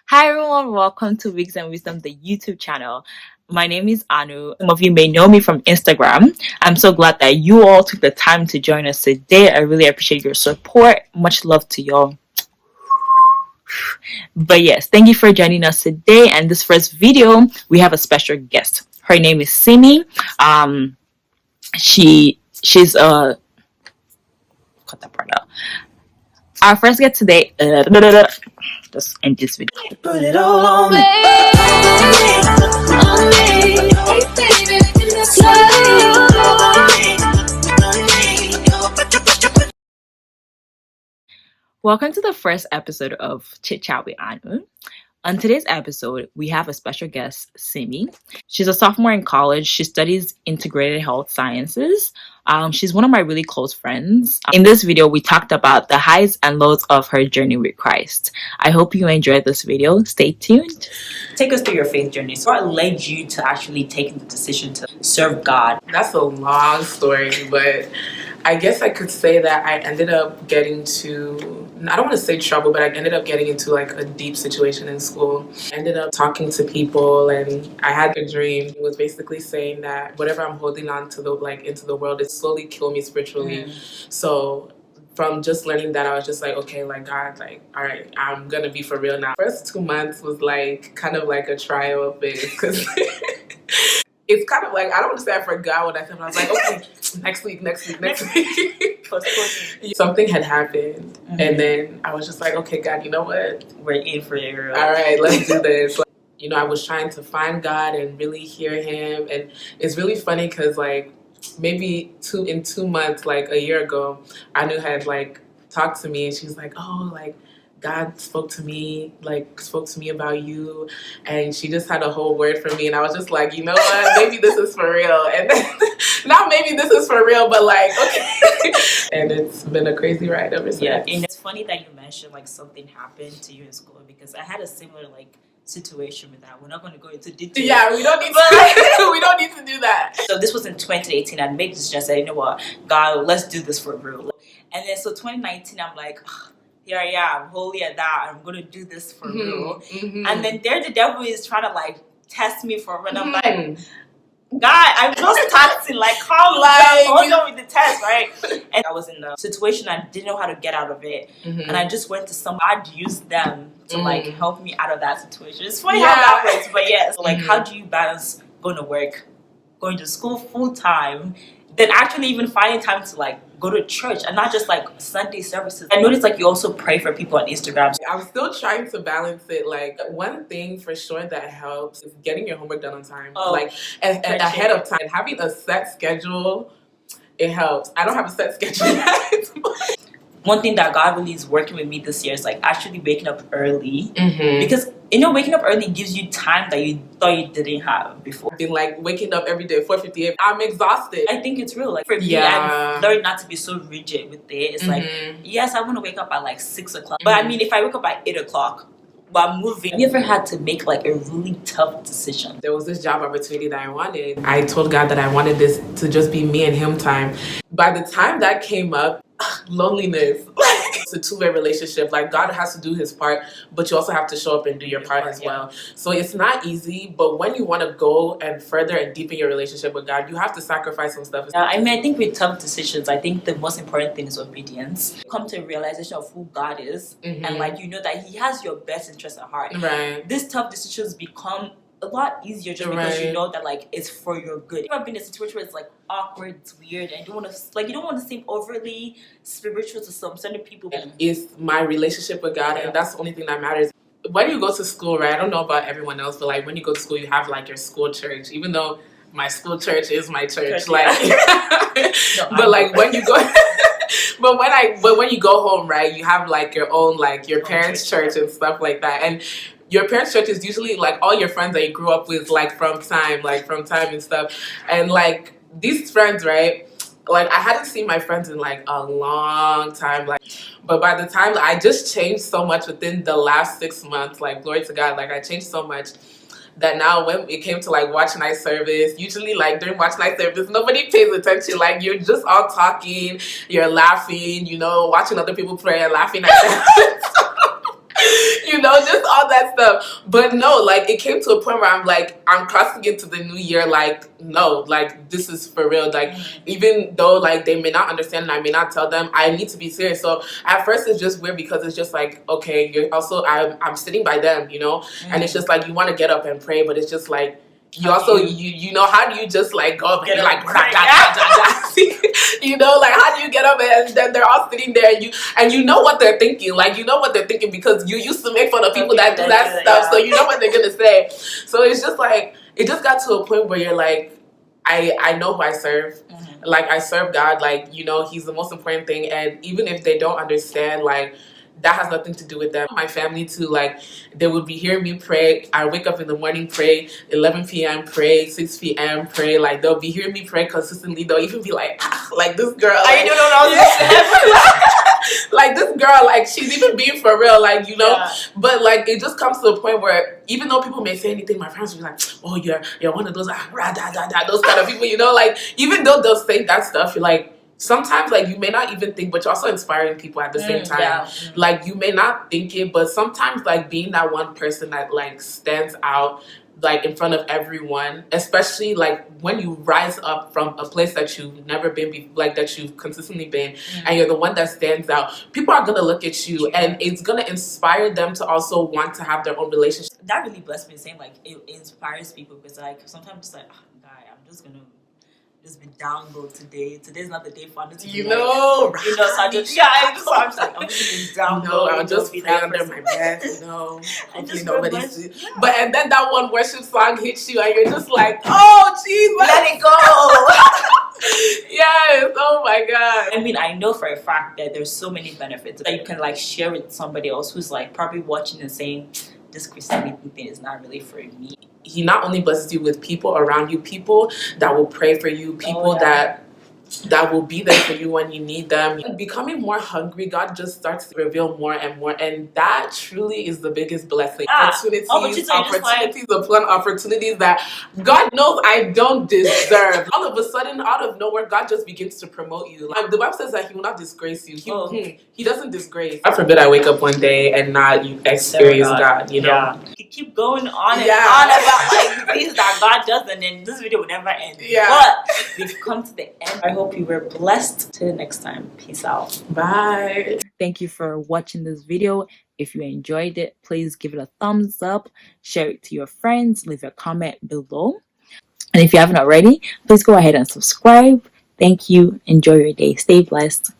Hi everyone, welcome to Wigs and Wisdom, the YouTube channel. My name is Anu. Some of you may know me from Instagram. I'm so glad that you all took the time to join us today. I really appreciate your support. Much love to y'all. But yes, thank you for joining us today. And this first video, we have a special guest. Her name is Simi. She's a cut that part out. Our first guest today. Just end this video. Put it all on me. Welcome to the first episode of Chit-chat with Anu. On today's episode, we have a special guest, Simi. She's a sophomore in college. She studies integrated health sciences. She's one of my really close friends. In this video, we talked about the highs and lows of her journey with Christ. I hope you enjoyed this video. Stay tuned. Take us through your faith journey. So what led you to actually taking the decision to serve God? That's a long story, but I guess I could say that I ended up getting to, I don't want to say trouble, but I ended up getting into like a deep situation in school. I ended up talking to people and I had a dream. It was basically saying that whatever I'm holding on to into the world, it slowly kill me spiritually. So from just learning that, I was just like, okay, like God, like, all right, I'm gonna be for real now. First 2 months was like kind of like a trial phase because it's kind of like, I don't want to say I forgot what I said, but I was like, okay, next week. Something had happened, and then I was just like, okay, God, you know what? We're in for it. All right, let's do this. Like, you know, I was trying to find God and really hear Him, and it's really funny because like maybe in 2 months, like a year ago, Anu had like talked to me, and she's like, oh, like God spoke to me about you, and she just had a whole word for me, and I was just like, you know what, maybe this is for real, and then not maybe this is for real, but like, okay. And it's been a crazy ride ever since. Yeah, and it's funny that you mentioned like something happened to you in school, because I had a similar like situation with that. We're not going to go into detail. Yeah, we don't need to. We don't need to do that. So this was in 2018. I made this just say, you know what, God, let's do this for real. And then so 2019, I'm like, here I am, holy at that. I'm gonna do this for real. And then there, the devil is trying to like test me for it. And I'm like, God, I'm just testing. Like, calm down, hold on with the test, right? And I was in a situation I didn't know how to get out of it, and I just went to somebody. I'd use them to like help me out of that situation. It's funny how that works, but yeah. So like, how do you balance going to work, going to school full time, then actually even finding time to like go to church and not just like Sunday services? I noticed like you also pray for people on Instagram. I'm still trying to balance it. Like one thing for sure that helps is getting your homework done on time. Like ahead of time. Having a set schedule, it helps. I don't have a set schedule yet. One thing that God really is working with me this year is like actually waking up early, because you know, waking up early gives you time that you thought you didn't have before. I've been like waking up every day 4:58. I'm exhausted. I think it's real. Like for me, I've learned not to be so rigid with it. It's like, yes, I want to wake up at like 6 o'clock, but I mean, if I wake up at 8 o'clock while moving, have you ever had to make like a really tough decision? There was this job opportunity that I wanted. I told God that I wanted this to just be me and Him time. By the time that came up, loneliness. It's a two-way relationship. Like God has to do His part, but you also have to show up and do your part as well. So it's not easy, but when you want to go and further and deepen your relationship with God, you have to sacrifice some stuff. I mean, I think with tough decisions, I think the most important thing is obedience. You come to a realization of who God is, and like you know that He has your best interest at heart. Right. These tough decisions become a lot easier just because you know that like it's for your good. You've ever been in a situation where it's like awkward, it's weird, and you don't want to seem overly spiritual to some certain people. It's my relationship with God, and that's the only thing that matters. When you go to school, right? I don't know about everyone else, but like when you go to school, you have like your school church. Even though my school church is my church, like, but like when you go. But when you go home, right, you have like your own, like your parents' church and stuff like that. And your parents' church is usually like all your friends that you grew up with, like from time and stuff. And like these friends, right, like I hadn't seen my friends in like a long time. Like, but by the time I just changed so much within the last 6 months, like glory to God, like I changed so much that now when it came to like watch night service, usually like during watch night service, nobody pays attention. Like you're just all talking, you're laughing, you know, watching other people pray and laughing at them. just all that stuff. But no, like it came to a point where I'm crossing into the new year, like, no, like this is for real. Like, even though like they may not understand and I may not tell them, I need to be serious. So at first it's just weird because it's just like, okay, you're also I'm sitting by them, and it's just like you want to get up and pray, but it's just like you also you know, how do you just like go up and be like like how do you get up and then they're all sitting there and you know what they're thinking, because you used to make fun of people that do that stuff, so you know what they're gonna say. So it's just like it just got to a point where you're like, I know who I serve. Like I serve God, like, he's the most important thing, and even if they don't understand, like that has nothing to do with them. My family too, like they would be hearing me pray. I wake up in the morning, pray, 11 p.m. pray, 6 p.m. pray. Like they'll be hearing me pray consistently. They'll even be like, like this girl, like, I don't know. like this girl, like she's even being for real, like, But like it just comes to a point where even though people may say anything, my friends will be like, oh, you're one of those those kind of people, like even though they'll say that stuff, you're like, sometimes like you may not even think, but you're also inspiring people at the same time. Like you may not think it, but sometimes like being that one person that like stands out like in front of everyone, especially like when you rise up from a place that you've never been like that you've consistently been, and you're the one that stands out, people are gonna look at you and it's gonna inspire them to also want to have their own relationship. That really blessed me, saying like it inspires people, because like sometimes it's like, oh, guy, I'm just gonna just be down low today. Today's not the day for me to be so I'm just like, I'm just down low. I'll just be under my breath, hopefully nobody sees. But and then that one worship song hits you and you're just like, oh jeez, let it go. Yes, oh my god. I mean, I know for a fact that there's so many benefits that you can like share with somebody else who's like probably watching and saying, this Christianity thing is not really for me. He not only blesses you with people around you, people that will pray for you, people that will be there for you when you need them. Becoming more hungry, God just starts to reveal more and more, and that truly is the biggest blessing. Opportunities upon opportunities that God knows I don't deserve. All of a sudden, out of nowhere, God just begins to promote you. Like the Bible says that He will not disgrace you. He doesn't disgrace. God forbid I wake up one day and not experience God. You keep going on and on about like things that God does, and then this video will never end. But we've come to the end. I hope you were blessed. Till next time, peace out. Bye. Thank you for watching this video. If you enjoyed it, please give it a thumbs up, share it to your friends, leave a comment below, and if you haven't already, please go ahead and subscribe. Thank you. Enjoy your day. Stay blessed.